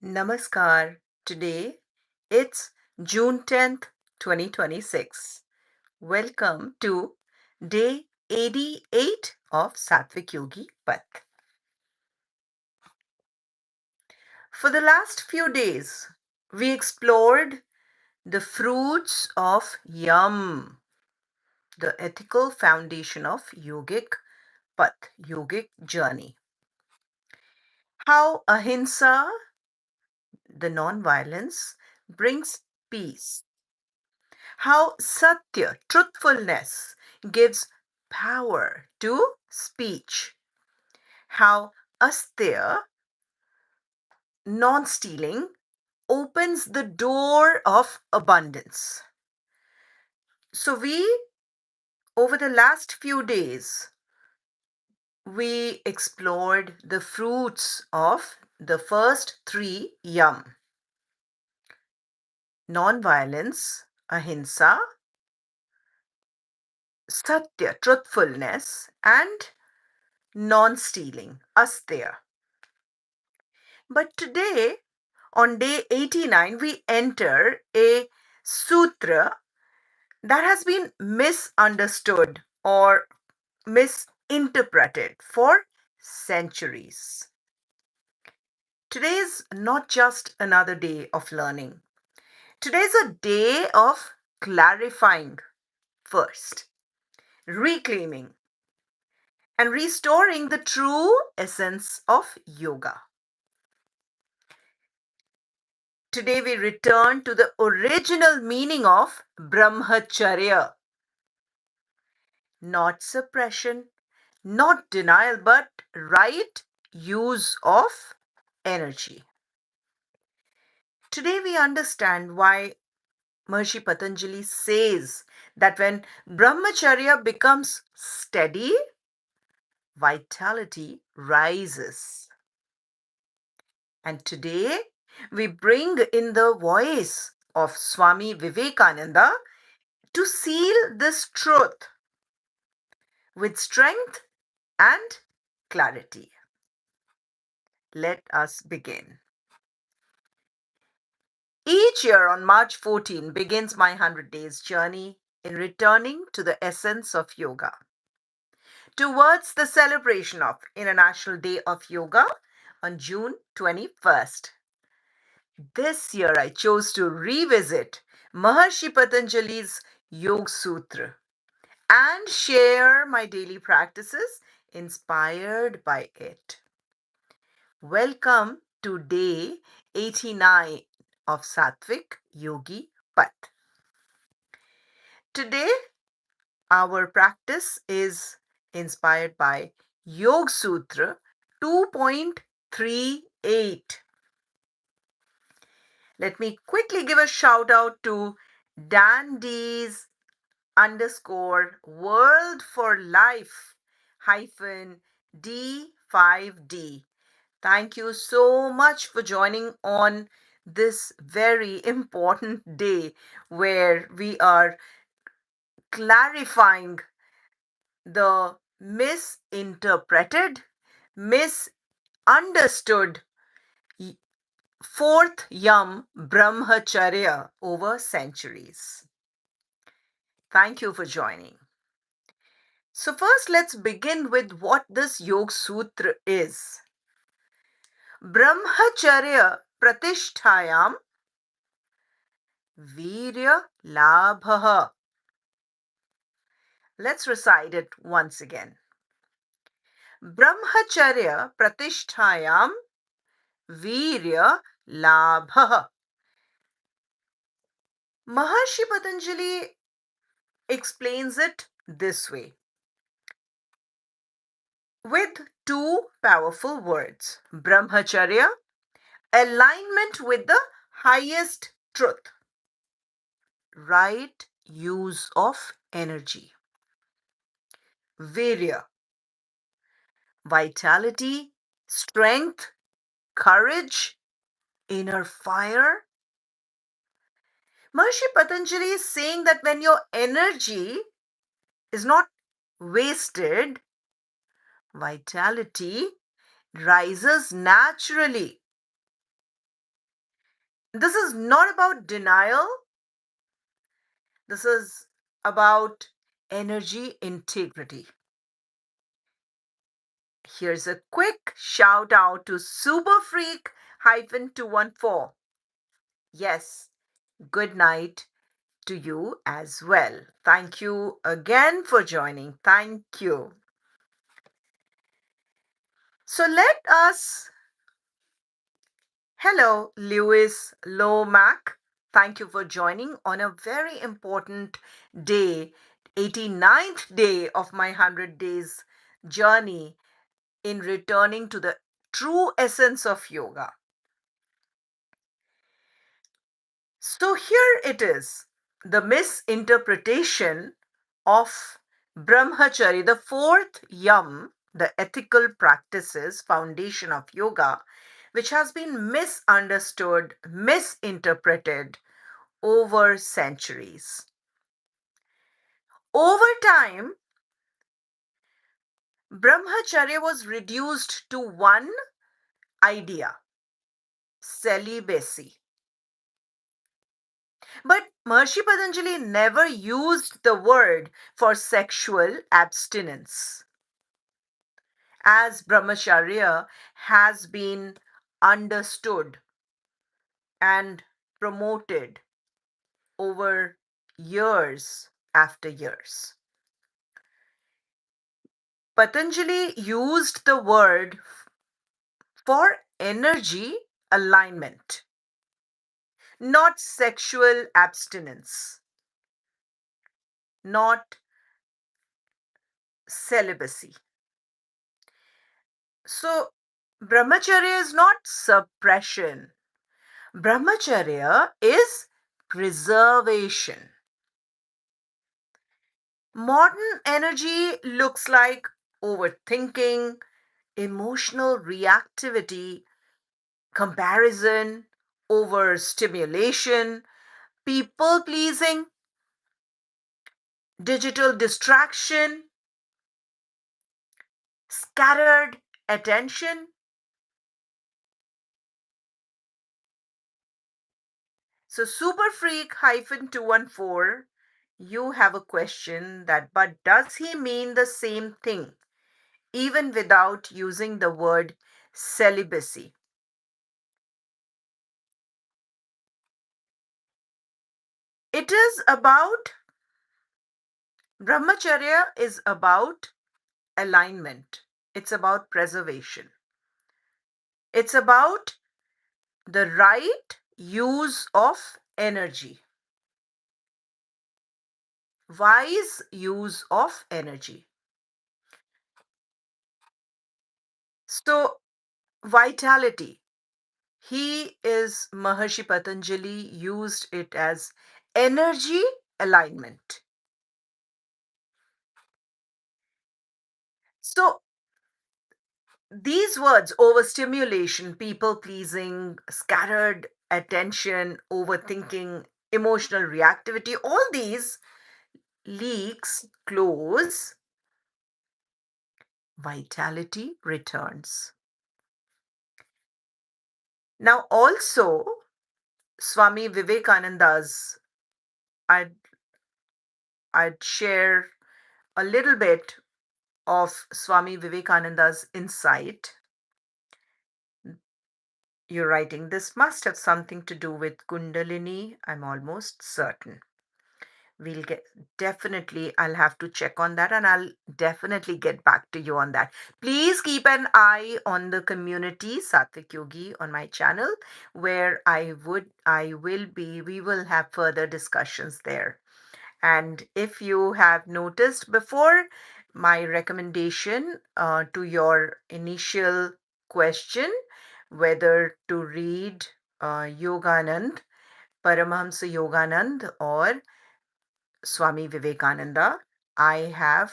Namaskar. Today it's June 10th, 2026. Welcome to day 88 of Satvik Yogi Path. For the last few days, we explored the fruits of yam, the ethical foundation of yogic path, yogic journey. How ahimsa, the non-violence, brings peace. How Satya, truthfulness, gives power to speech. How Asteya, non stealing, opens the door of abundance. So, over the last few days, we explored the fruits of the first three yam: non violence, ahimsa, Satya, truthfulness, and non stealing, Asteya. But today, on day 89, we enter a sutra that has been misunderstood or misinterpreted for centuries. Today is not just another day of learning. Today is a day of clarifying first, reclaiming, and restoring the true essence of yoga. Today we return to the original meaning of Brahmacharya. Not suppression, not denial, but right use of energy. Today we understand why Maharshi Patanjali says that when Brahmacharya becomes steady, vitality rises. And today we bring in the voice of Swami Vivekananda to seal this truth with strength and clarity. Let us begin. Each year on March 14 begins my 100 days journey in returning to the essence of yoga, towards the celebration of International Day of Yoga on June 21st. This year I chose to revisit Maharshi Patanjali's Yoga Sūtra and share my daily practices inspired by it. Welcome to day 89 of Satvik Yogi Path. Today, our practice is inspired by Yoga Sūtra 2.38. Let me quickly give a shout out to Dandies underscore world for life hyphen D5D. Thank you so much for joining on this very important day where we are clarifying the misinterpreted, misunderstood fourth yam Brahmacharya over centuries. Thank you for joining. So, first, let's begin with what this Yoga Sutra is. Brahmacharya Pratishtayam Virya Labhaha. Let's recite it once again. Brahmacharya Pratishtayam Virya Labhaha. Maharshi Patanjali explains it this way with two powerful words: Brahmacharya, alignment with the highest truth, right use of energy. Virya, vitality, strength, courage, inner fire. Maharshi Patanjali is saying that when your energy is not wasted, vitality rises naturally. This is not about denial, this is about energy integrity. Here's a quick shout out to Super Freak 214. Yes, good night to you as well. Thank you again for joining. Thank you. So let us. Hello, Lewis Lomack. Thank you for joining on a very important day, 89th day of my 100 days journey in returning to the true essence of yoga. So here it is, the misinterpretation of Brahmacharya, the fourth yam, the ethical practices foundation of yoga, which has been misunderstood, misinterpreted over centuries. Over time, Brahmacharya was reduced to one idea: celibacy. But Maharshi Patanjali never used the word for sexual abstinence, as Brahmacharya has been understood and promoted over years after years. Patanjali used the word for energy alignment, not sexual abstinence, not celibacy. So, Brahmacharya is not suppression, Brahmacharya is preservation. Modern energy looks like overthinking, emotional reactivity, comparison, overstimulation, people pleasing, digital distraction, scattered attention. So, Super Freak 214, you have a question that, but does he mean the same thing even without using the word celibacy? It is about, Brahmacharya is about alignment, it's about preservation, it's about the right use of energy, wise use of energy. So, vitality. Maharshi Patanjali used it as energy alignment. So, these words, overstimulation, people pleasing, scattered attention, overthinking, emotional reactivity, all these leaks close, vitality returns. Now, also, Swami Vivekananda's, I'd, I'd share a little bit of Swami Vivekananda's insight. You're writing, this must have something to do with Kundalini, I'm almost certain. We'll get, definitely, I'll have to check on that and I'll definitely get back to you on that. Please keep an eye on the community Satvik Yogi on my channel, where we will have further discussions there. And if you have noticed before, my recommendation to your initial question, whether to read Yoganand, Paramahamsa Yoganand, or Swami Vivekananda, I have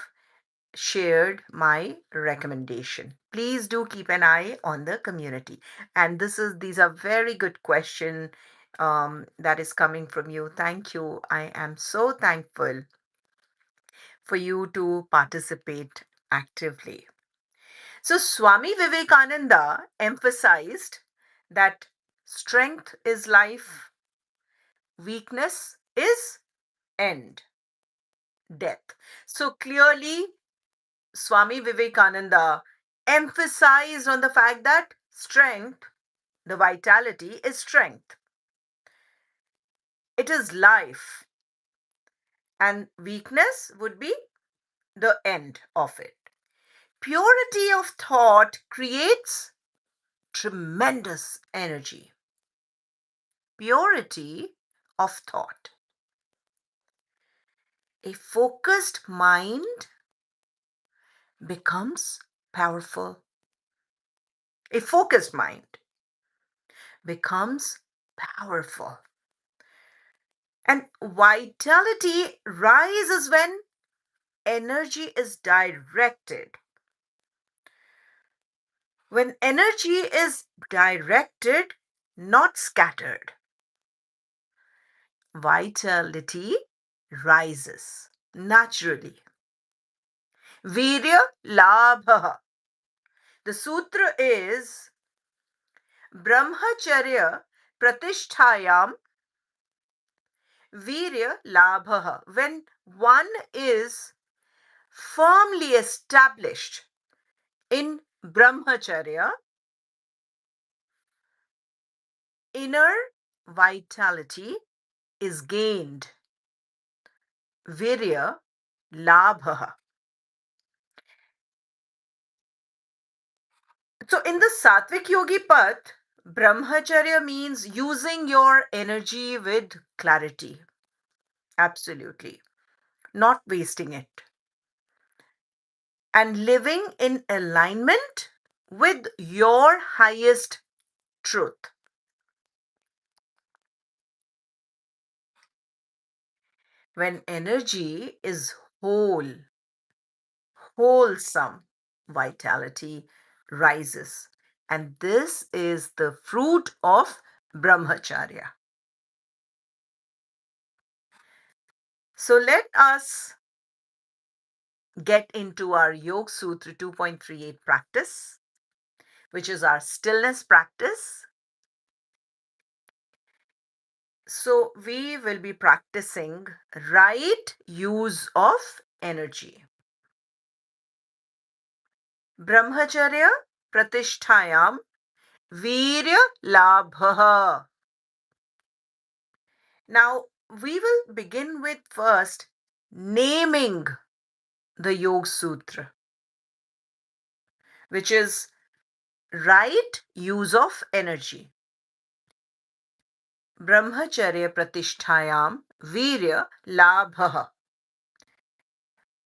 shared my recommendation. Please do keep an eye on the community. And these are very good question that is coming from you. Thank you. I am so thankful for you to participate actively. So Swami Vivekananda emphasized that Strength is life, weakness is end, death. So clearly, Swami Vivekananda emphasized on the fact that strength, the vitality, is strength. It is life, and weakness would be the end of it. Purity of thought creates tremendous energy. Purity of thought. A focused mind becomes powerful. A focused mind becomes powerful. And vitality rises when energy is directed. When energy is directed, not scattered, vitality rises naturally. Virya labha. The sutra is Brahmacharya pratishtayam virya labha. When one is firmly established in Brahmacharya, inner vitality is gained. Virya labha. So in the Satvik Yogi Path, Brahmacharya means using your energy with clarity. Absolutely. Not wasting it. And living in alignment with your highest truth. When energy is wholesome, vitality rises. And this is the fruit of Brahmacharya. So let us get into our Yoga Sūtra 2.38 practice, which is our stillness practice. So we will be practicing right use of energy. Brahmacharya pratishtayam virya labha. Now we will begin with first naming the Yoga Sūtra, which is right use of energy. Brahmacharya pratishtayam virya labha.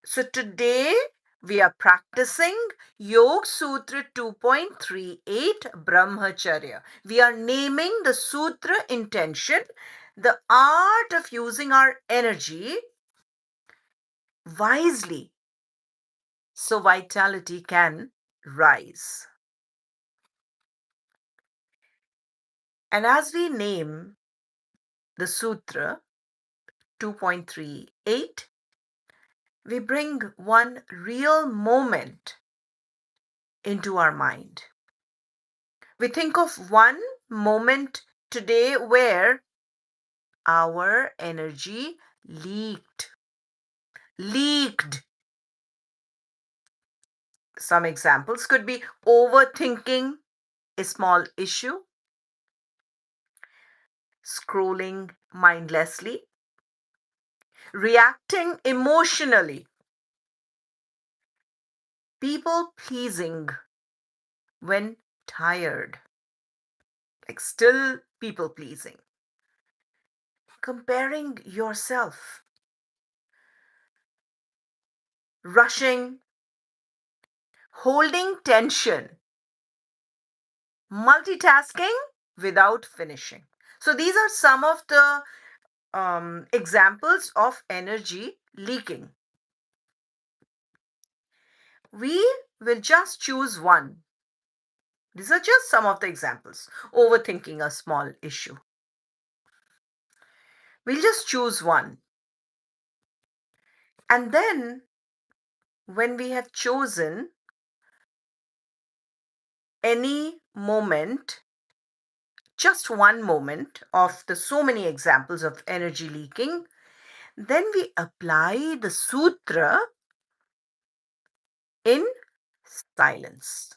So today we are practicing Yoga Sūtra 2.38 Brahmacharya. We are naming the Sutra intention, the art of using our energy wisely so vitality can rise. And as we name the Sutra 2.38, we bring one real moment into our mind. We think of one moment today where our energy leaked. Some examples could be overthinking a small issue, scrolling mindlessly, reacting emotionally, people pleasing when tired, like still people pleasing, comparing yourself, rushing, holding tension, multitasking without finishing. So these are some of the examples of energy leaking. We will just choose one. These are just some of the examples. Overthinking a small issue. We'll just choose one. And then, when we have chosen any moment, just one moment of the so many examples of energy leaking, then we apply the sutra in silence.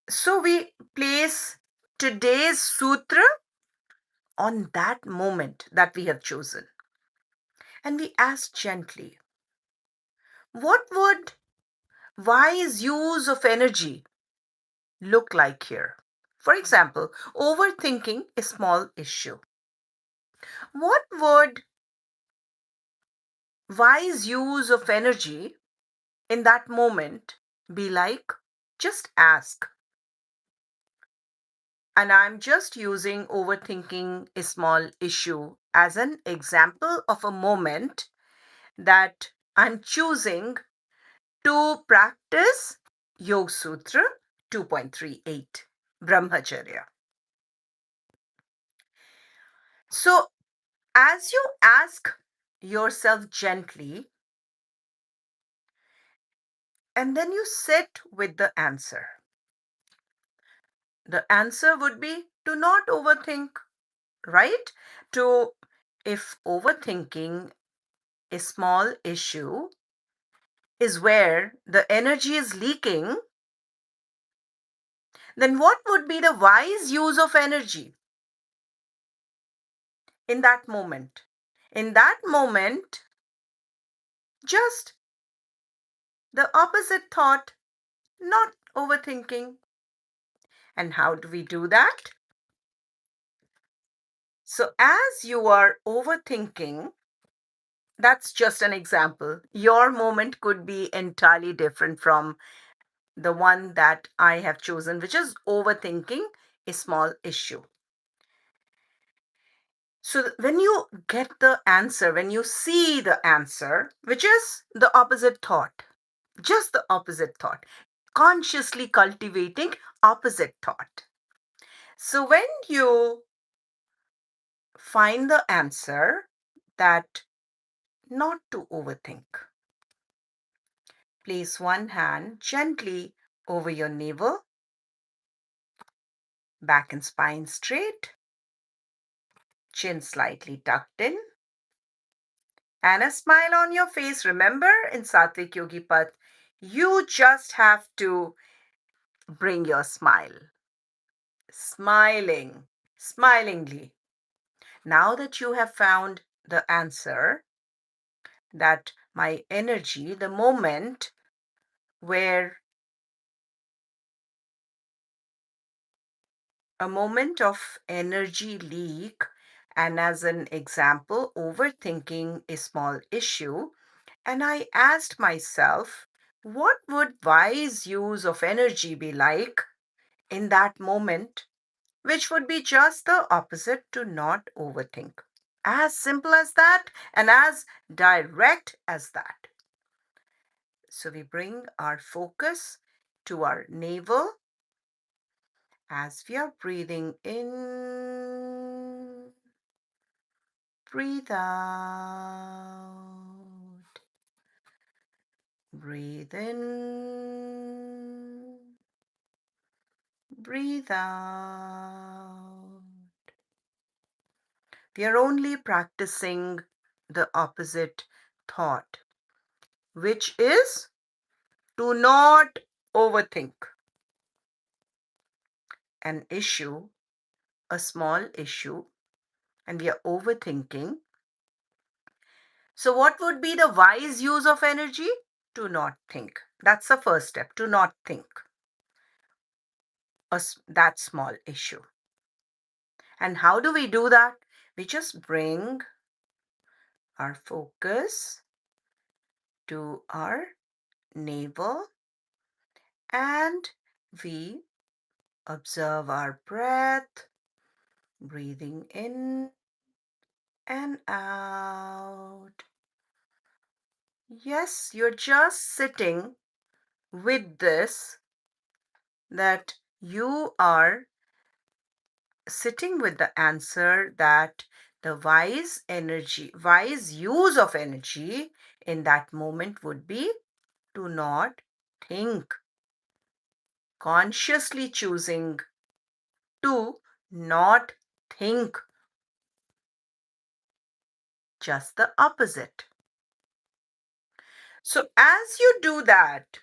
So we place today's sutra on that moment that we have chosen. And we ask gently, what would wise use of energy look like here? For example, overthinking a small issue. What would wise use of energy in that moment be like? Just ask. And I'm just using overthinking a small issue as an example of a moment that I'm choosing to practice Yoga Sūtra 2.38, Brahmacharya. So, as you ask yourself gently, and then you sit with the answer. The answer would be to not overthink, right? To, if overthinking a small issue is where the energy is leaking, then what would be the wise use of energy in that moment? In that moment, just the opposite thought, not overthinking. And how do we do that? So, as you are overthinking, that's just an example. Your moment could be entirely different from the one that I have chosen, which is overthinking a small issue. So when you get the answer, when you see the answer, which is the opposite thought, just the opposite thought, consciously cultivating opposite thought. So when you find the answer that not to overthink, place one hand gently over your navel, back and spine straight, chin slightly tucked in, and a smile on your face. Remember, in Satvik Yogi Path, you just have to bring your smile. Smiling, smilingly. Now that you have found the answer, that my energy, the moment where a moment of energy leak, and as an example, overthinking a small issue, and I asked myself, what would wise use of energy be like in that moment, which would be just the opposite to not overthink. As simple as that and as direct as that. So we bring our focus to our navel as we are breathing in, breathe out, breathe in, breathe out. We are only practicing the opposite thought, which is to not overthink an issue, a small issue, and we are overthinking. So, what would be the wise use of energy? To not think. That's the first step, to not think that small issue. And how do we do that? We just bring our focus to our navel and we observe our breath, breathing in and out. Yes, you're just sitting with this, that you are sitting with the answer that the wise use of energy in that moment would be to not think consciously choosing to not think, just the opposite. So, as you do that,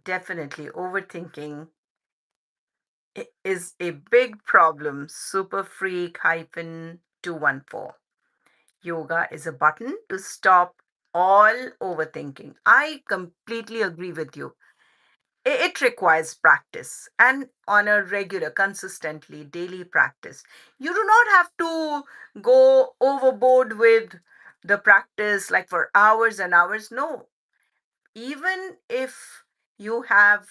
definitely overthinking is a big problem. Super Freak hyphen 214. Yoga is a button to stop all overthinking. I completely agree with you. It requires practice and on a regular, consistently, daily practice. You do not have to go overboard with the practice like for hours and hours. No, even if you have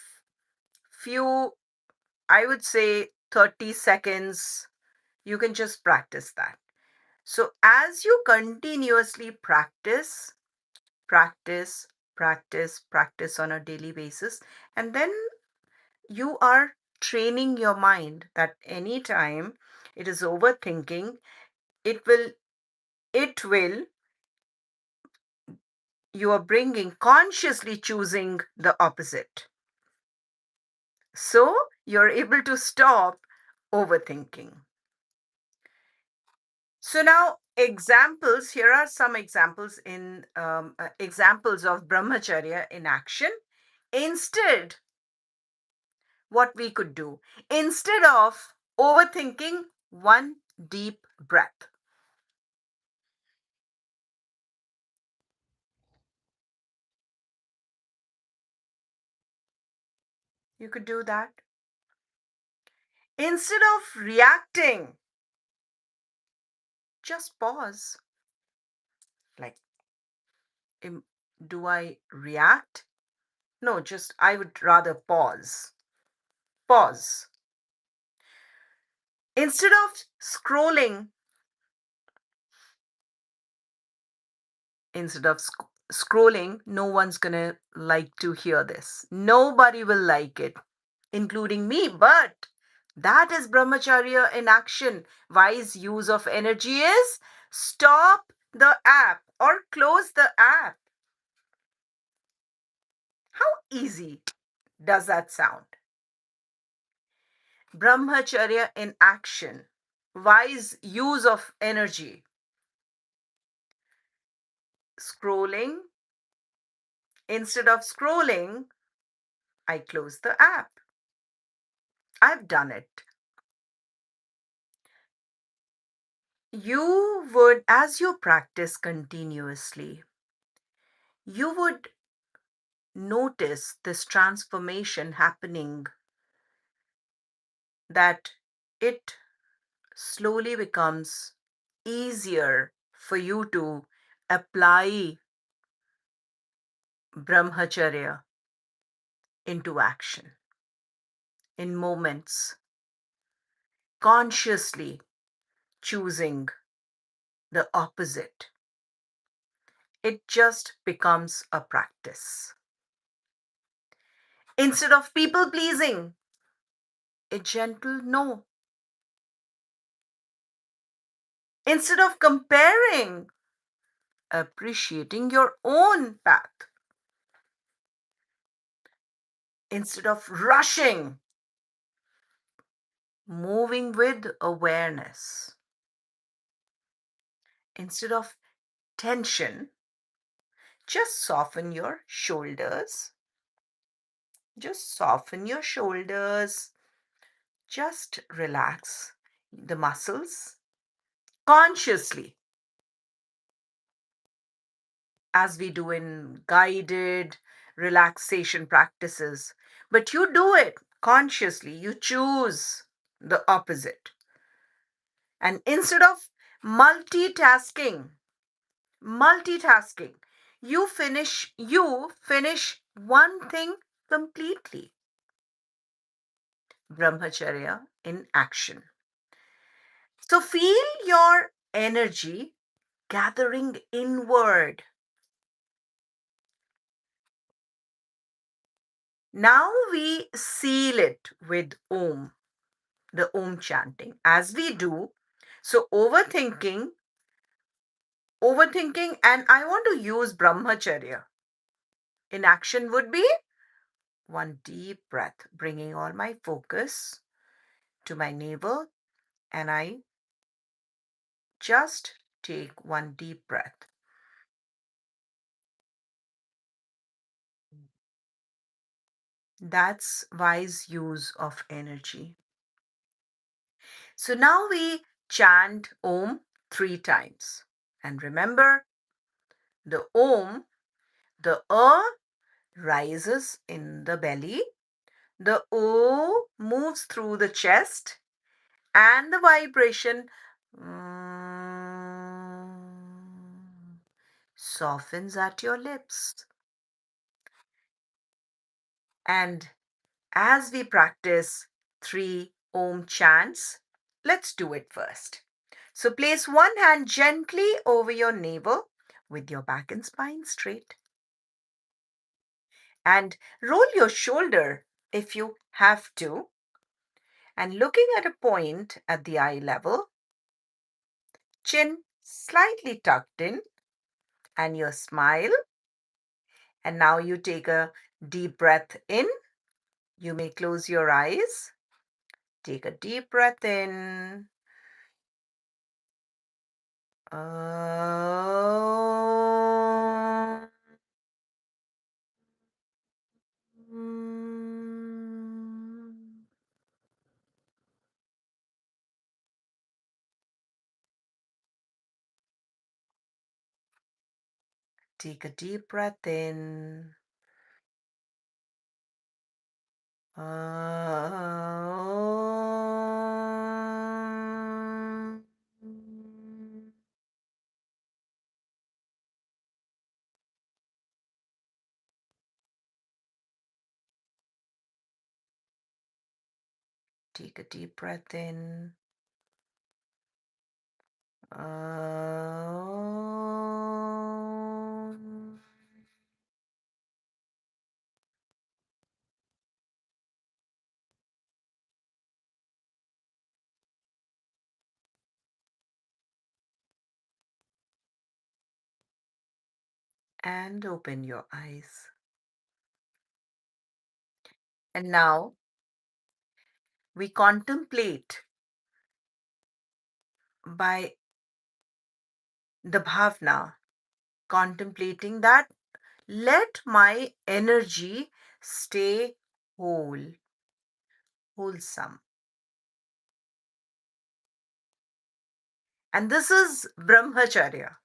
few, I would say 30 seconds, you can just practice that. So as you continuously practice on a daily basis, and then you are training your mind that anytime it is overthinking, it will, it will, you are bringing consciously choosing the opposite. So you're able to stop overthinking. So now examples, here are some examples in examples of Brahmacharya in action. Instead, what we could do, instead of overthinking, one deep breath. You could do that. Instead of reacting, just pause. Like, do I react? No, just I would rather pause. Pause. Instead of scrolling, instead of scrolling, no one's gonna like to hear this. Nobody will like it, including me. But that is Brahmacharya in action. Wise use of energy is stop the app or close the app. How easy does that sound? Brahmacharya in action. Wise use of energy. Scrolling. Instead of scrolling, I close the app. I've done it. You would, as you practice continuously, you would notice this transformation happening, that it slowly becomes easier for you to apply Brahmacharya into action in moments, consciously choosing the opposite. It just becomes a practice. Instead of people pleasing, a gentle no. Instead of comparing, appreciating your own path. Instead of rushing, moving with awareness. Instead of tension, just soften your shoulders. Just soften your shoulders. Just relax the muscles consciously, as we do in guided relaxation practices. But you do it consciously, you choose the opposite. And instead of multitasking, multitasking, you finish one thing completely. Brahmacharya in action. So feel your energy gathering inward. Now we seal it with Om, the Om chanting. As we do, so overthinking, overthinking, and I want to use Brahmacharya. In action would be one deep breath, bringing all my focus to my navel, and I just take one deep breath. That's wise use of energy. So now we chant Om 3 times. And remember, the Om, the rises in the belly, the O moves through the chest, and the vibration softens at your lips. And as we practice 3 Om chants, let's do it first. So place one hand gently over your navel with your back and spine straight. And roll your shoulder if you have to. And looking at a point at the eye level, chin slightly tucked in, and your smile. And now you take a deep breath in. You may close your eyes. Take a deep breath in. Um, Take a deep breath in. Um, Take a deep breath in. Um, and open your eyes. And now we contemplate by the bhavna, contemplating that let my energy stay wholesome. And this is Brahmacharya.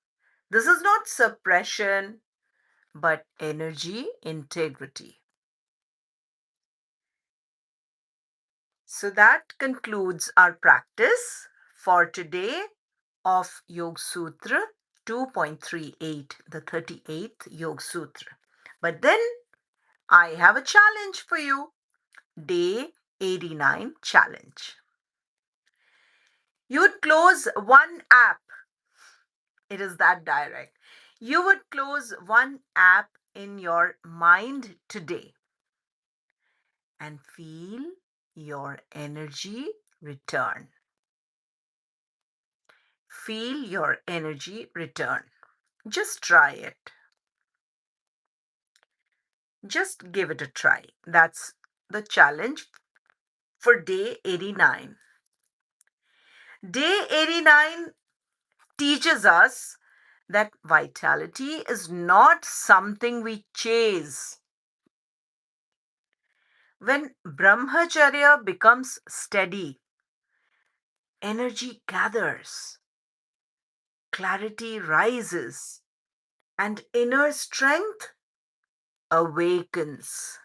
This is not suppression, but energy integrity. So that concludes our practice for today of Yoga Sūtra 2.38, the 38th Yoga Sūtra. But then I have a challenge for you. Day 89 challenge. You would close one app. It is that direct. You would close one app in your mind today and feel your energy return. Feel your energy return. Just try it. Just give it a try. That's the challenge for day 89. Day 89 teaches us that vitality is not something we chase. When Brahmacharya becomes steady, energy gathers, clarity rises, and inner strength awakens.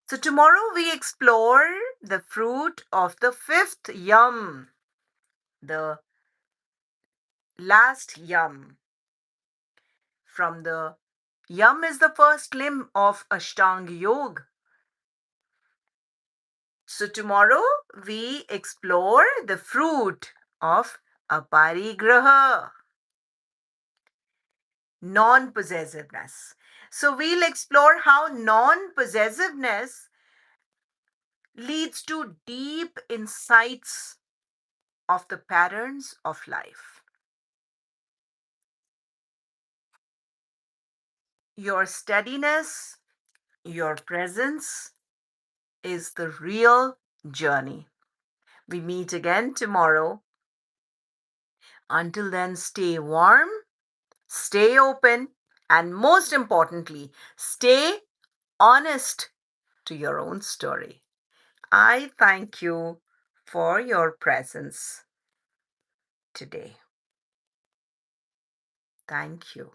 So, tomorrow we explore the fruit of the fifth yam, the last yam. From the yam is the first limb of Aṣṭāṅga Yoga. So, tomorrow we explore the fruit of aparigraha, non possessiveness. So, we'll explore how non possessiveness leads to deep insights of the patterns of life. Your steadiness, your presence is the real journey. We meet again tomorrow. Until then, stay warm, stay open, and most importantly, stay honest to your own story. I thank you for your presence today. Thank you.